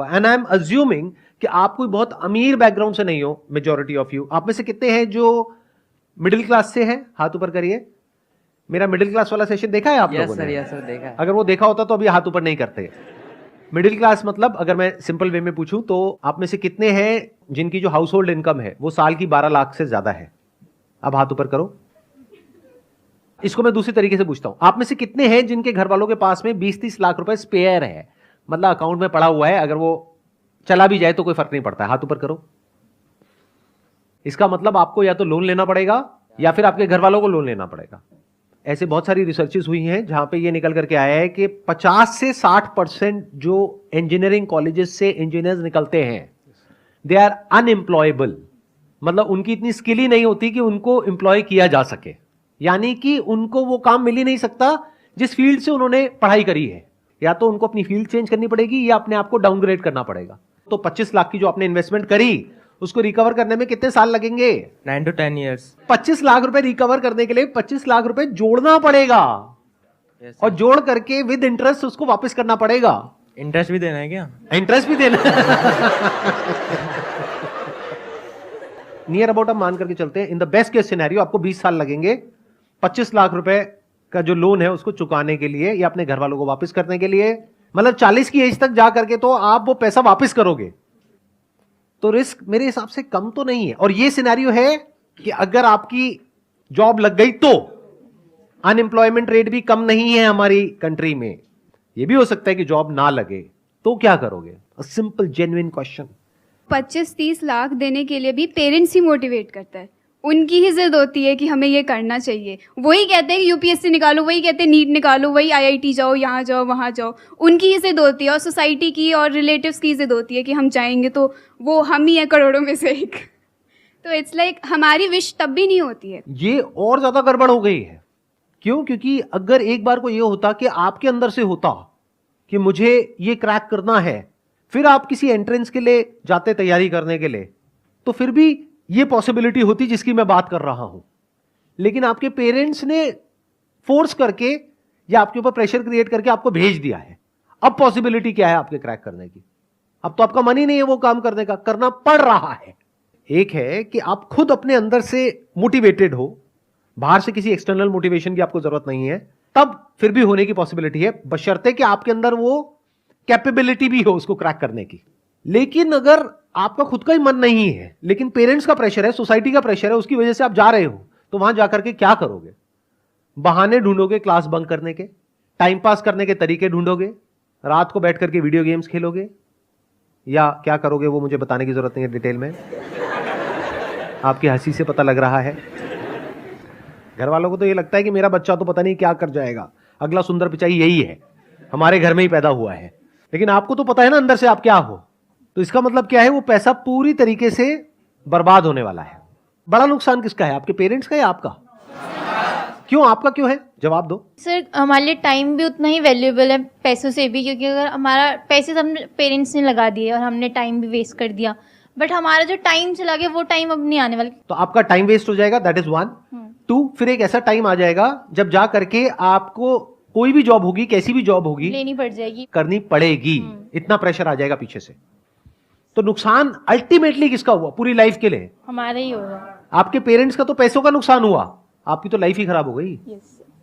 And I am assuming कि आप कोई बहुत अमीर बैकग्राउंड से नहीं हो, मेजॉरिटी ऑफ यू। आप में से कितने हैं जो मिडिल क्लास से हैं? हाथ ऊपर करिए। मेरा मिडिल क्लास वाला सेशन देखा है आप लोगों ने? यस सर देखा है। अगर वो देखा होता तो अभी हाथ ऊपर नहीं करते। मिडिल क्लास मतलब अगर मैं सिंपल वे में पूछूं तो आप में से कितने हैं जिनकी जो हाउस होल्ड इनकम है वो साल की 12 लाख से ज्यादा है? अब हाथ ऊपर करो। इसको मैं दूसरी तरीके से पूछता हूं, आप में से कितने हैं जिनके घर वालों के पास में 20-30 लाख रुपए स्पेयर है, मतलब अकाउंट में पड़ा हुआ है, अगर वो चला भी जाए तो कोई फर्क नहीं पड़ता है? हाथ ऊपर करो। इसका मतलब आपको या तो लोन लेना पड़ेगा या फिर आपके घर वालों को लोन लेना पड़ेगा। ऐसे बहुत सारी रिसर्चेस हुई हैं जहां पे ये निकल करके आया है कि 50 से 60% जो इंजीनियरिंग कॉलेजेस से इंजीनियर्स निकलते हैं दे आर अनएम्प्लॉयबल, मतलब उनकी इतनी स्किल ही नहीं होती कि उनको एम्प्लॉय किया जा सके, यानी कि उनको वो काम मिल ही नहीं सकता जिस फील्ड से उन्होंने पढ़ाई करी है। या तो उनको अपनी फील्ड चेंज करनी पड़ेगी या अपने आप को डाउनग्रेड करना पड़ेगा। तो 25 लाख की जो आपने इन्वेस्टमेंट करी उसको रिकवर करने में कितने साल लगेंगे? 9 to 10 years। 25 लाख रुपए रिकवर करने के लिए 25 लाख रुपए जोड़ना पड़ेगा और जोड़ करके विद इंटरेस्ट उसको वापस करना पड़ेगा। इंटरेस्ट भी देना है क्या? इंटरेस्ट भी देना। नियर अबाउट हम मान करके चलते हैं, in the best case scenario आपको 20 साल लगेंगे 25 लाख रुपए का जो लोन है उसको चुकाने के लिए या अपने घर वालों को वापस करने के लिए। मतलब 40 की एज तक जा करके तो आप वो पैसा वापस करोगे, तो रिस्क मेरे हिसाब से कम तो नहीं है। और ये सिनेरियो है कि अगर आपकी जॉब लग गई तो अनएम्प्लॉयमेंट रेट भी कम नहीं है हमारी कंट्री में। ये भी हो सकता है कि जॉब ना लगे, तो क्या करोगे? A simple genuine question. 25-30 lakh देने के लिए भी पेरेंट्स ही मोटिवेट करता है, उनकी ही जिद होती है कि हमें ये करना चाहिए। वही कहते हैं कि यूपीएससी निकालो, वही कहते हैं नीट निकालो, वही आईआईटी जाओ, यहाँ जाओ, वहाँ जाओ। उनकी ही जिद होती है और सोसाइटी की और रिलेटिव्स की जिद होती है कि हम जाएंगे तो वो हम ही हैं करोड़ों में से एक। तो इट्स लाइक हमारी विश तब भी नहीं होती है। ये और ज्यादा गड़बड़ हो गई है। क्यों? क्योंकि अगर एक बार को ये होता कि आपके अंदर से होता कि मुझे ये क्रैक करना है, फिर आप किसी एंट्रेंस के लिए जाते तैयारी करने के लिए, तो फिर भी ये पॉसिबिलिटी होती जिसकी मैं बात कर रहा हूं। लेकिन आपके पेरेंट्स ने फोर्स करके या आपके ऊपर प्रेशर क्रिएट करके आपको भेज दिया है। अब पॉसिबिलिटी क्या है आपके क्रैक करने की? अब तो आपका मन ही नहीं है वो काम करने का, करना पड़ रहा है। एक है कि आप खुद अपने अंदर से मोटिवेटेड हो, बाहर से किसी एक्सटर्नल मोटिवेशन की आपको जरूरत नहीं है, तब फिर भी होने की पॉसिबिलिटी है, बशर्ते कि आपके अंदर वो कैपेबिलिटी भी हो उसको क्रैक करने की। लेकिन अगर आपका खुद का ही मन नहीं है लेकिन पेरेंट्स का प्रेशर है, सोसाइटी का प्रेशर है, उसकी वजह से आप जा रहे हो, तो वहां जाकर के क्या करोगे? बहाने ढूंढोगे क्लास बंक करने के, टाइम पास करने के तरीके ढूंढोगे, रात को बैठ करके वीडियो गेम्स खेलोगे, या क्या करोगे वो मुझे बताने की जरूरत नहीं है डिटेल में, आपकी हंसी से पता लग रहा है। घर वालों को तो ये लगता है कि मेरा बच्चा तो पता नहीं क्या कर जाएगा, अगला सुंदर पिचाई यही है, हमारे घर में ही पैदा हुआ है। लेकिन आपको तो पता है ना अंदर से आप क्या हो। तो इसका मतलब क्या है? वो पैसा पूरी तरीके से बर्बाद होने वाला है। बड़ा नुकसान किसका है, आपके पेरेंट्स का या आपका? क्यों? आपका क्यों है? जवाब दो। सर हमारे लिए टाइम भी उतना ही वैल्यूएबल है पैसों से भी, क्योंकि अगर हमारा पैसे सब पेरेंट्स ने लगा दिए और हमने टाइम भी वेस्ट कर दिया, बट हमारा जो टाइम चला गया वो टाइम अब नहीं आने वाला। तो आपका टाइम वेस्ट हो जाएगा, दैट इज 1। 2, फिर एक ऐसा टाइम आ जाएगा जब जा करके आपको कोई भी जॉब होगी, कैसी भी जॉब होगी, लेनी पड़ जाएगी, करनी पड़ेगी। इतना प्रेशर आ जाएगा पीछे से। तो नुकसान अल्टीमेटली किसका हुआ पूरी लाइफ के लिए? हमारा ही होगा। आपके पेरेंट्स का तो पैसों का नुकसान हुआ, आपकी तो लाइफ ही खराब हो गई। यस।